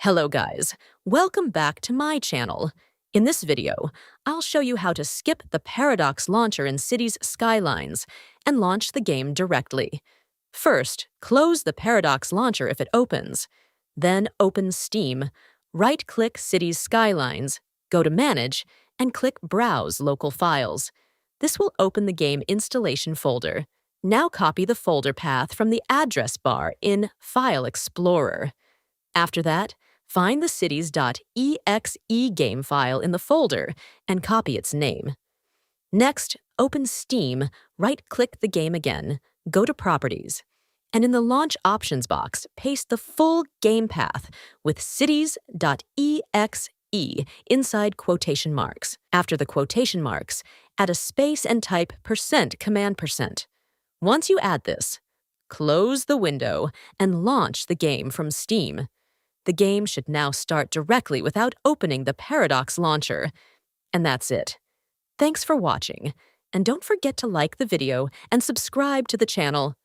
Hello guys, welcome back to my channel. In this video, I'll show you how to skip the Paradox launcher in Cities Skylines and launch the game directly. First, close the Paradox launcher if it opens. Then open Steam, right-click Cities Skylines, go to Manage, and click Browse Local Files. This will open the game installation folder. Now copy the folder path from the address bar in File Explorer. After that, find the cities.exe game file in the folder and copy its name. Next, open Steam, right-click the game again, go to Properties, and in the Launch Options box, paste the full game path with cities.exe inside quotation marks. After the quotation marks, add a space and type %. Once you add this, close the window and launch the game from Steam. The game should now start directly without opening the Paradox launcher. And that's it. Thanks for watching, and don't forget to like the video and subscribe to the channel.